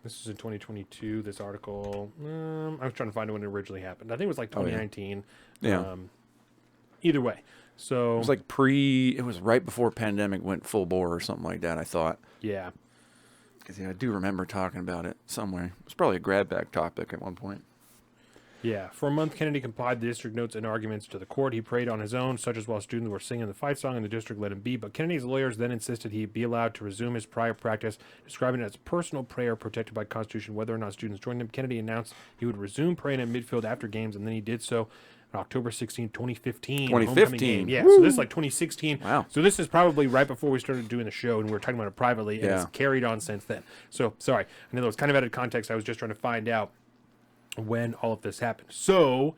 This is in 2022. This article, I was trying to find when it originally happened. I think it was like 2019. Yeah. Either way, so It was like it was right before pandemic went full bore or something like that, I thought. yeah. Because I do remember talking about it somewhere. It was probably a grab bag topic at one point. Yeah, for a month, Kennedy complied the district notes and arguments to the court. He prayed on his own, such as while students were singing the fight song, and the district let him be. But Kennedy's lawyers then insisted he be allowed to resume his prior practice, describing it as personal prayer protected by Constitution, whether or not students joined him. Kennedy announced he would resume praying in midfield after games, and then he did so on October 16, 2015. 2015. Yeah, Woo! so this is like 2016. Wow. So this is probably right before we started doing the show, and we were talking about it privately, and Yeah. it's carried on since then. So, sorry. I know that was kind of out of context. I was just trying to find out when all of this happened. So,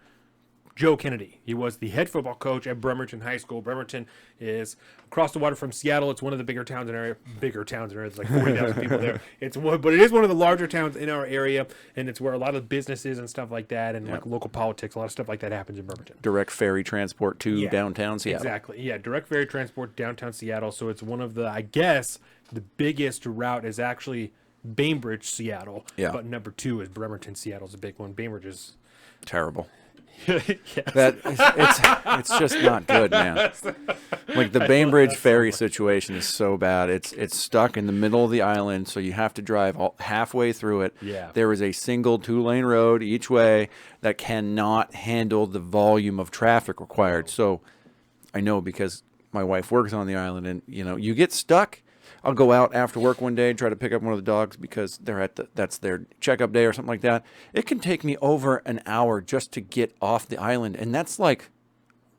Joe Kennedy, he was the head football coach at Bremerton High School. Bremerton is across the water from Seattle. It's one of the bigger towns in our area. There's like 40,000 people there. But it is one of the larger towns in our area, and it's where a lot of businesses and stuff like that, and like local politics, a lot of stuff like that happens in Bremerton. Direct ferry transport to downtown Seattle. Exactly. Yeah, direct ferry transport downtown Seattle. So it's one of the, I guess, the biggest route is actually Bainbridge, Seattle. Yeah. But number 2 is Bremerton, Seattle's a big one. Bainbridge is Terrible. yes. It's just not good, man. Like the Bainbridge ferry situation is so bad. It's stuck in the middle of the island, so you have to drive halfway through it. Yeah. There is a single 2-lane road each way that cannot handle the volume of traffic required. So I know because my wife works on the island, and you get stuck. I'll go out after work one day and try to pick up one of the dogs because that's their checkup day or something like that. It can take me over an hour just to get off the island, and that's like,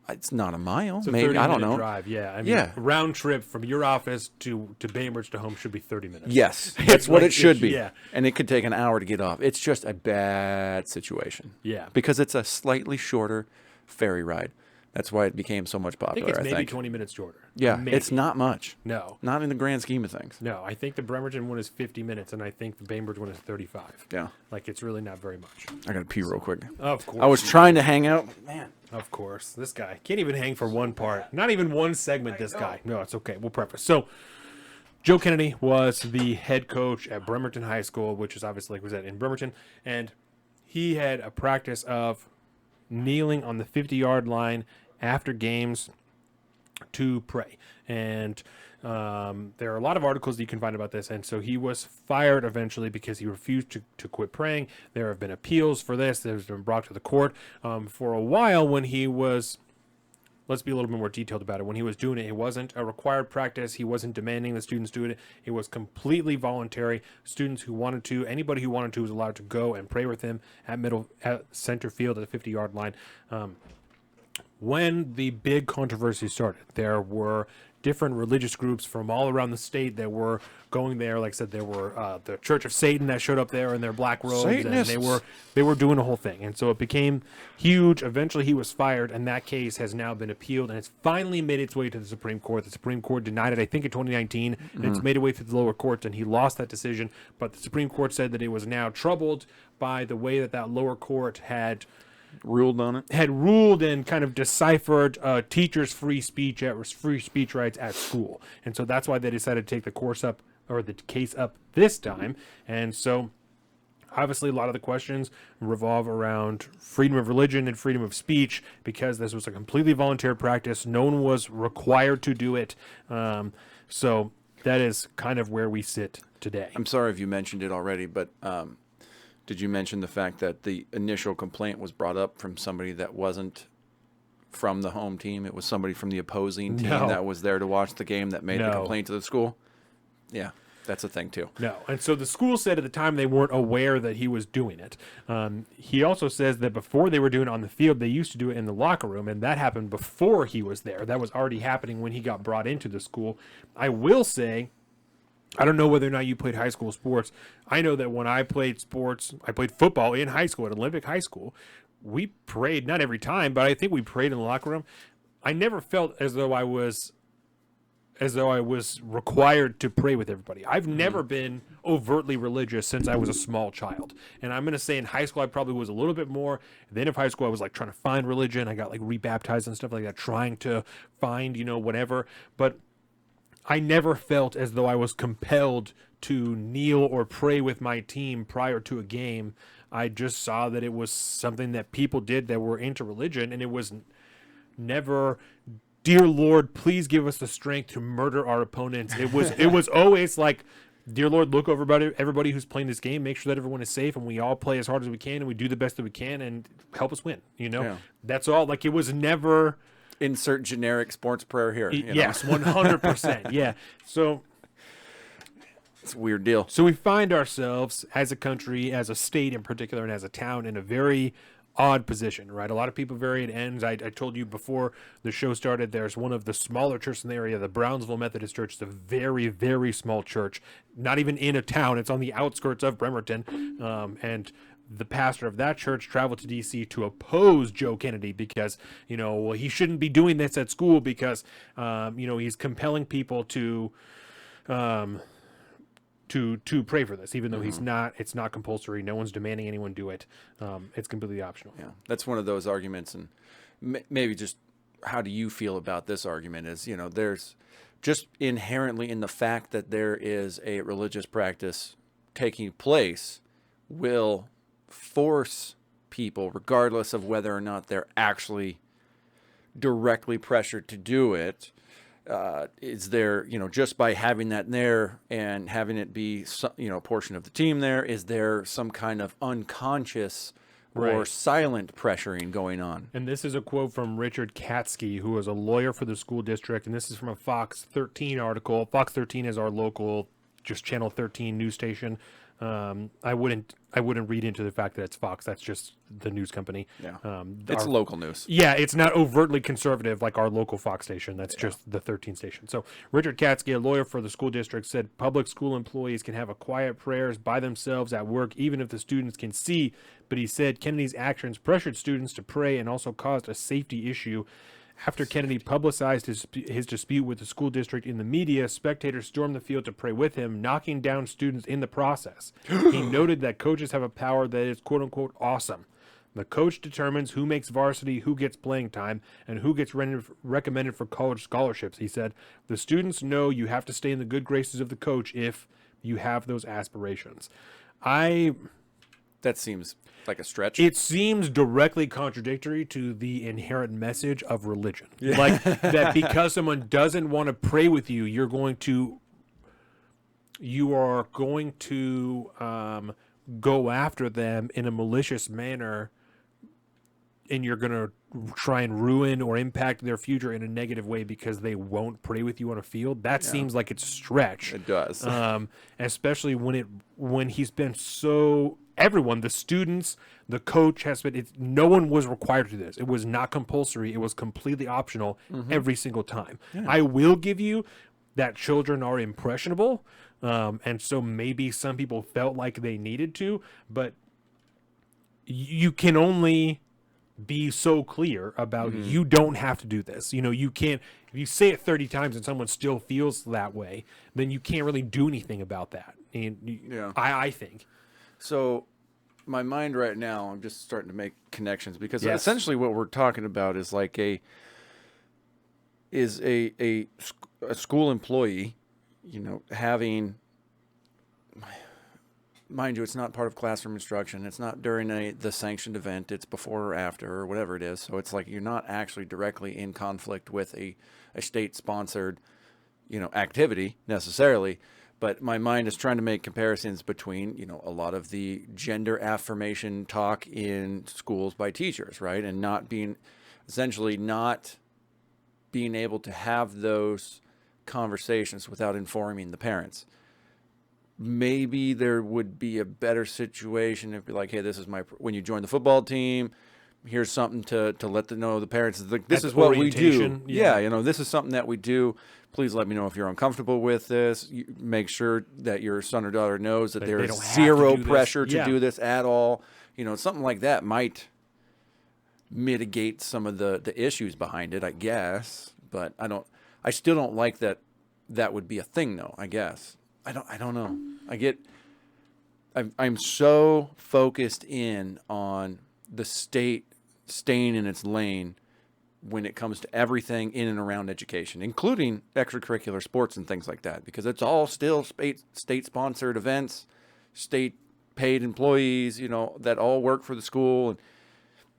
it's not a mile, It's a maybe, I don't 30-minute know. drive, yeah. I mean, round trip from your office to Bainbridge to home should be 30 minutes. Yes, that's what like, it should be. yeah. And it could take an hour to get off. It's just a bad situation. Yeah. Because it's a slightly shorter ferry ride. That's why it became so much I popular, think it's maybe 20 minutes shorter. Yeah, Maybe. it's not much. No. Not in the grand scheme of things. No, I think the Bremerton one is 50 minutes, and I think the Bainbridge one is 35. Yeah. Like, it's really not very much. I got to pee real quick. Of course. I was trying to hang out. Man. Of course. This guy can't even hang for one part. Not even one segment, this guy. No, it's okay. We'll preface. So, Joe Kennedy was the head coach at Bremerton High School, which is obviously, like we said, in Bremerton. And he had a practice of kneeling on the 50-yard line after games to pray. And there are a lot of articles that you can find about this. And so he was fired eventually because he refused to quit praying. There have been appeals for this. There's been brought to the court. For a while when he was, let's be a little bit more detailed about it. When he was doing it, it wasn't a required practice. He wasn't demanding the students do it. It was completely voluntary. Students who wanted to, anybody who wanted to was allowed to go and pray with him at center field at the 50-yard line. When the big controversy started, there were different religious groups from all around the state that were going there. Like I said, there were the Church of Satan that showed up there in their black robes, Satanists. and they were doing a whole thing. And so it became huge. Eventually, he was fired, and that case has now been appealed, and it's finally made its way to the Supreme Court. The Supreme Court denied it, I think, in 2019, and it's made its way through the lower courts, and he lost that decision. But the Supreme Court said that it was now troubled by the way that lower court had Ruled on it. and kind of deciphered teachers' free speech rights at school. And so that's why they decided to take the case up this time. And so obviously a lot of the questions revolve around freedom of religion and freedom of speech, because this was a completely voluntary practice. No one was required to do it. So that is kind of where we sit today. I'm sorry if you mentioned it already, but did you mention the fact that the initial complaint was brought up from somebody that wasn't from the home team? It was somebody from the opposing team that was there to watch the game that made the complaint to the school? Yeah, that's a thing too. No. And so the school said at the time they weren't aware that he was doing it. He also says that before they were doing it on the field, they used to do it in the locker room, and that happened before he was there. That was already happening when he got brought into the school. I will say, I don't know whether or not you played high school sports. I know that when I played sports, I played football in high school at Olympic High School. We prayed, not every time, but I think we prayed in the locker room. I never felt as though I was required to pray with everybody. I've never been overtly religious since I was a small child. And I'm going to say in high school, I probably was a little bit more. At the end of high school, I was like trying to find religion. I got like rebaptized and stuff like that, trying to find, whatever. But I never felt as though I was compelled to kneel or pray with my team prior to a game. I just saw that it was something that people did that were into religion, and it was never, dear Lord, please give us the strength to murder our opponents. It was always like, dear Lord, look over everybody who's playing this game, make sure that everyone is safe, and we all play as hard as we can, and we do the best that we can, and help us win. Yeah. That's all. Like, it was never Insert generic sports prayer here. Yes, 100%. Yeah. So it's a weird deal. So we find ourselves as a country, as a state in particular, and as a town in a very odd position, right? A lot of people vary at ends. I told you before the show started, there's one of the smaller churches in the area, the Brownsville Methodist Church. It's a very, very small church, not even in a town. It's on the outskirts of Bremerton. And the pastor of that church traveled to D.C. to oppose Joe Kennedy because, well, he shouldn't be doing this at school because, he's compelling people to pray for this, even though it's not compulsory. No one's demanding anyone do it. It's completely optional. Yeah, that's one of those arguments. And maybe just how do you feel about this argument is, there's just inherently in the fact that there is a religious practice taking place will force people, regardless of whether or not they're actually directly pressured to do it. Is there, just by having that there and having it be, a portion of the team there, is there some kind of unconscious or silent pressuring going on? And this is a quote from Richard Katsky, who is a lawyer for the school district. And this is from a Fox 13 article. Fox 13 is our local, just Channel 13 news station. I wouldn't read into the fact that it's Fox. That's just the news company. Yeah. It's local news. Yeah, it's not overtly conservative like our local Fox station. That's just the 13 station. So Richard Katsky, a lawyer for the school district, said public school employees can have a quiet prayers by themselves at work, even if the students can see. But he said Kennedy's actions pressured students to pray and also caused a safety issue. After Kennedy publicized his dispute with the school district in the media, spectators stormed the field to pray with him, knocking down students in the process. He noted that coaches have a power that is quote-unquote awesome. The coach determines who makes varsity, who gets playing time, and who gets recommended for college scholarships, he said. The students know you have to stay in the good graces of the coach if you have those aspirations. That seems like a stretch. It seems directly contradictory to the inherent message of religion. Yeah. Like that because someone doesn't want to pray with you, you are going to go after them in a malicious manner, and you're going to try and ruin or impact their future in a negative way because they won't pray with you on a field. That seems like it's a stretch. It does. Especially when he's been so... Everyone, the students, the coach has been. No one was required to do this. It was not compulsory. It was completely optional every single time. Yeah. I will give you that children are impressionable, and so maybe some people felt like they needed to, but you can only be so clear about you don't have to do this. You can't. If you say it 30 times and someone still feels that way, then you can't really do anything about that. And I think. So my mind right now, I'm just starting to make connections because essentially what we're talking about is like a school employee, having, mind you, it's not part of classroom instruction. It's not during the sanctioned event. It's before or after or whatever it is. So it's like you're not actually directly in conflict with a state-sponsored, activity necessarily. But my mind is trying to make comparisons between, a lot of the gender affirmation talk in schools by teachers, right? And not being able to have those conversations without informing the parents. Maybe there would be a better situation if you're like, hey, this is when you join the football team, here's something to let them know the parents. This is what we do. Yeah, this is something that we do. Please let me know if you're uncomfortable with this. Make sure that your son or daughter knows that there is zero pressure to do this at all. Something like that might mitigate some of the issues behind it, I guess. But I still don't like that would be a thing, though, I guess. I don't know. I'm so focused in on the state staying in its lane when it comes to everything in and around education, including extracurricular sports and things like that, because it's all still state-sponsored events, state-paid employees, that all work for the school. And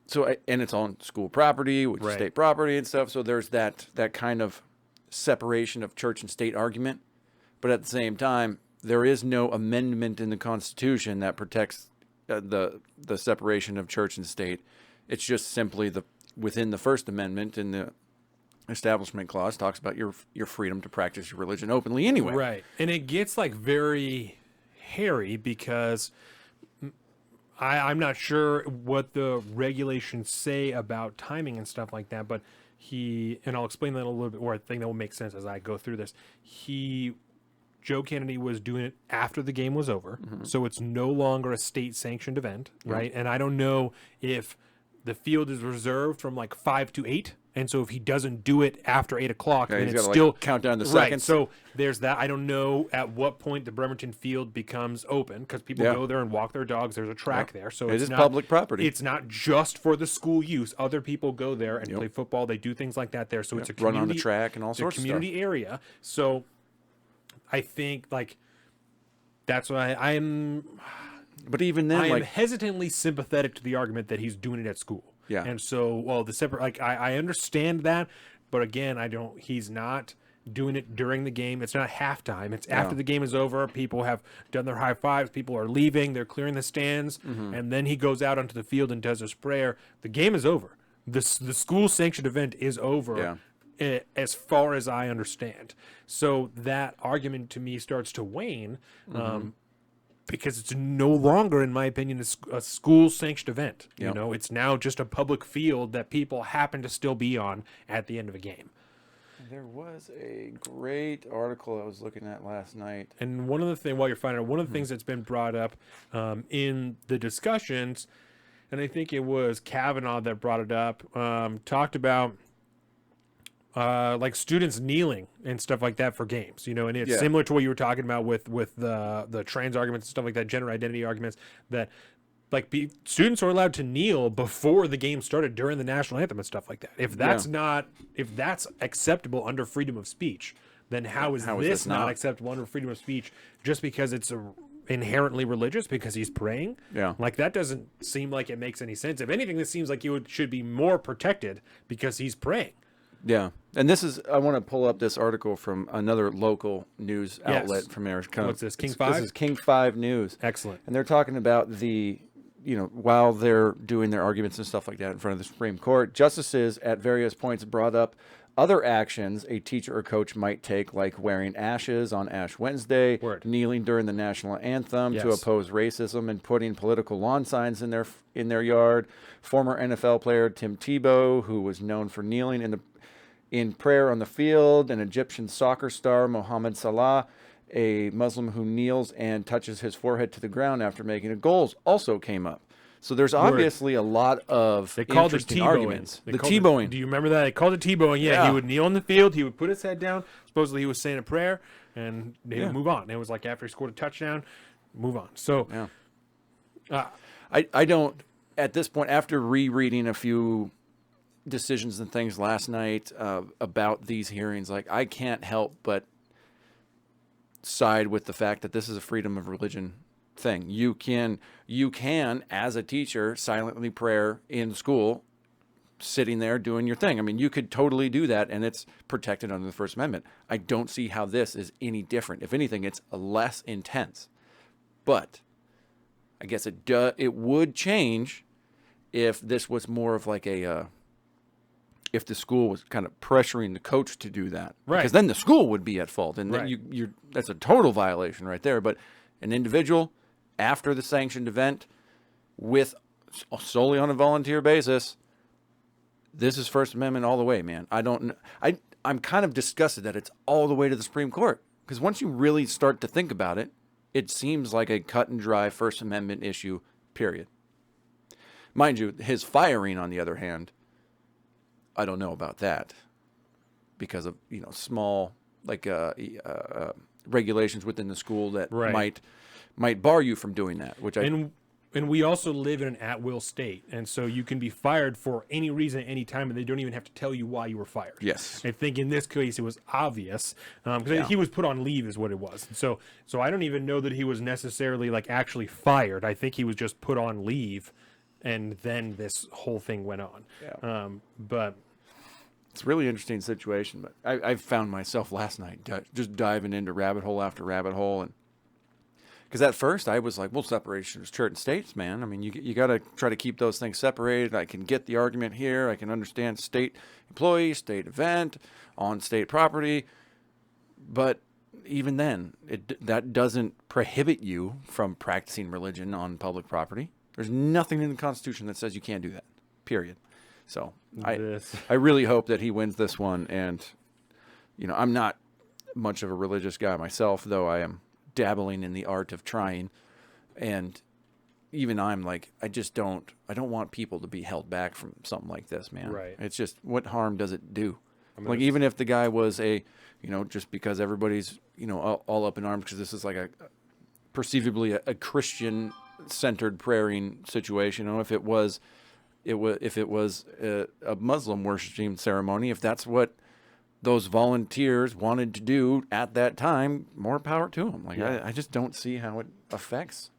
so, and it's on school property, which is state property and stuff. So there's that kind of separation of church and state argument. But at the same time, there is no amendment in the Constitution that protects the separation of church and state. It's just simply within the First Amendment in the Establishment Clause talks about your freedom to practice your religion openly anyway. Right. And it gets like very hairy because I'm not sure what the regulations say about timing and stuff like that, but and I'll explain that a little bit more. I think that will make sense as I go through this. Joe Kennedy was doing it after the game was over, so it's no longer a state-sanctioned event, right? And I don't know if the field is reserved from like 5 to 8, and so if he doesn't do it after 8 o'clock, then it's still count down the right. seconds. So there's that. I don't know at what point the Bremerton field becomes open because people go there and walk their dogs. There's a track there, so it is public property. It's not just for the school use. Other people go there and play football. They do things like that there. So it's a community, run on the track and all sorts of stuff. Community area. So I think like that's why I'm. But even then, I am hesitantly sympathetic to the argument that he's doing it at school. Yeah. And so, the separate, I understand that, but again, he's not doing it during the game. It's not halftime. It's after the game is over. People have done their high fives. People are leaving. They're clearing the stands. And then he goes out onto the field and does his prayer. The game is over. The school sanctioned event is over. As far as I understand. So that argument to me starts to wane. Because it's no longer, in my opinion, a school-sanctioned event. It's now just a public field that people happen to still be on at the end of a game. There was a great article I was looking at last night. And one of the things, while you're finding out, one of the things that's been brought up in the discussions, and I think it was Kavanaugh that brought it up, talked about like students kneeling and stuff like that for games, and it's similar to what you were talking about with the trans arguments and stuff like that, gender identity arguments, that like students are allowed to kneel before the game started during the national anthem and stuff like that. If that's acceptable under freedom of speech, then how is this not acceptable under freedom of speech just because it's inherently religious because he's praying? Like that doesn't seem like it makes any sense. If anything, this seems like should be more protected because he's praying. Yeah. And I want to pull up this article from another local news outlet from Arizona. What's this, King 5? This is King 5 News. Excellent. And they're talking about while they're doing their arguments and stuff like that in front of the Supreme Court, justices at various points brought up other actions a teacher or coach might take, like wearing ashes on Ash Wednesday, kneeling during the national anthem to oppose racism, and putting political lawn signs in their yard. Former NFL player Tim Tebow, who was known for kneeling in prayer on the field, an Egyptian soccer star, Mohamed Salah, a Muslim who kneels and touches his forehead to the ground after making a goal, also came up. So there's obviously a lot of interesting arguments. The Tebowing. Do you remember that? They called it Tebowing. Yeah, he would kneel on the field. He would put his head down. Supposedly he was saying a prayer, and they would move on. And it was like after he scored a touchdown, move on. So I don't, at this point, after rereading a few decisions and things last night about these hearings, like I can't help but side with the fact that this is a freedom of religion thing. You can as a teacher silently pray in school, sitting there doing your thing. I mean, you could totally do that, and it's protected under the First Amendment. I don't see how this is any different. If anything, it's less intense. But I guess it would change if this was more of like if the school was kind of pressuring the coach to do that, right? Because then the school would be at fault, and then that's a total violation right there. But an individual after the sanctioned event, with solely on a volunteer basis, this is First Amendment all the way, man. I'm kind of disgusted that it's all the way to the Supreme Court, because once you really start to think about it, it seems like a cut and dry First Amendment issue. Period. Mind you, his firing, on the other hand, I don't know about that because of small regulations within the school that might bar you from doing that. And we also live in an at-will state, and so you can be fired for any reason at any time, and they don't even have to tell you why you were fired. Yes. I think in this case it was obvious because he was put on leave, is what it was. So I don't even know that he was necessarily like actually fired. I think he was just put on leave, and then this whole thing went on. Yeah. But It's a really interesting situation. But I found myself last night just diving into rabbit hole after rabbit hole, and because at first I was like, well, separation is church and states, man. I mean, you got to try to keep those things separated. I can get the argument here. I can understand state employee, state event, on state property. But even then, that doesn't prohibit you from practicing religion on public property. There's nothing in the Constitution that says you can't do that, period. So I really hope that he wins this one. And, I'm not much of a religious guy myself, though I am dabbling in the art of trying, and even I'm like, I don't want people to be held back from something like this, man. Right. It's just, what harm does it do? Like, even if the guy was just because everybody's all up in arms because this is like a perceivably a Christian centered praying situation, if it was a Muslim worshiping ceremony, if that's what those volunteers wanted to do at that time, more power to them. Like, I just don't see how it affects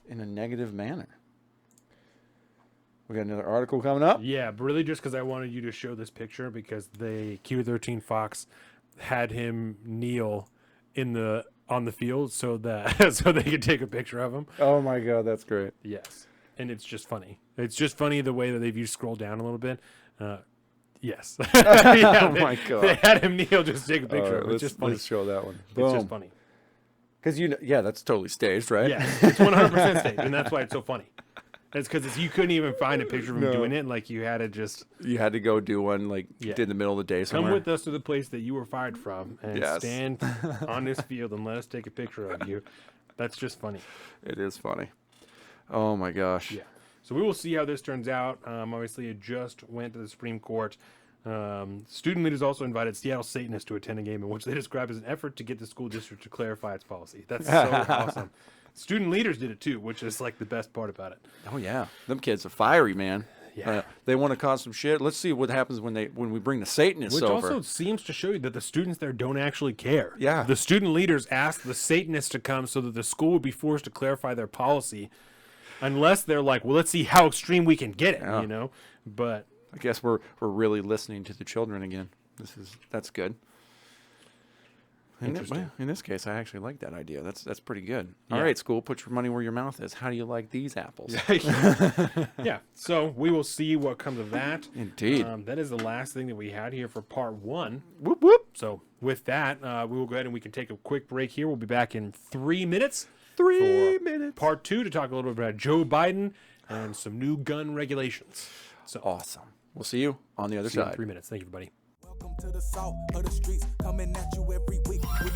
in a negative manner. We got another article coming up. Yeah, but really just because I wanted you to show this picture because the Q13 Fox had him kneel on the field so that so they could take a picture of him. Oh my God, that's great. Yes, and it's just funny. It's just funny the way that you scroll down a little bit. Yes. Oh my God. They had him kneel just to take a picture of it. It's just funny. Let's show that one. It's just funny. Because that's totally staged, right? Yeah, it's 100% staged, and that's why it's so funny. It's because you couldn't even find a picture of him doing it, and like you had to go do one in the middle of the day somewhere. Come with us to the place that you were fired from and stand on this field and let us take a picture of you. That's just funny. It is funny. Oh my gosh. Yeah. So we will see how this turns out. Obviously, it just went to the Supreme Court. Student leaders also invited Seattle Satanists to attend a game in which they described as an effort to get the school district to clarify its policy. That's so awesome. Student leaders did it too, which is like the best part about it. Oh yeah, them kids are fiery, man. Yeah, they want to cause some shit. Let's see what happens when we bring the Satanists over. Which also seems to show you that the students there don't actually care. Yeah, the student leaders asked the Satanists to come so that the school would be forced to clarify their policy. Unless they're like, well, let's see how extreme we can get it, But I guess we're really listening to the children again. That's good. Interesting. In this case, I actually like that idea. That's pretty good. Yeah. All right, school, put your money where your mouth is. How do you like these apples? Yeah. So we will see what comes of that. Indeed. That is the last thing that we had here for part 1. Whoop whoop. So with that, we will go ahead and we can take a quick break here. We'll be back in 3 minutes. 3 minutes. Part 2 to talk a little bit about Joe Biden and some new gun regulations. So awesome. We'll see you on the other side. In 3 minutes. Thank you, everybody. Welcome to the salt of the streets, coming at you every week with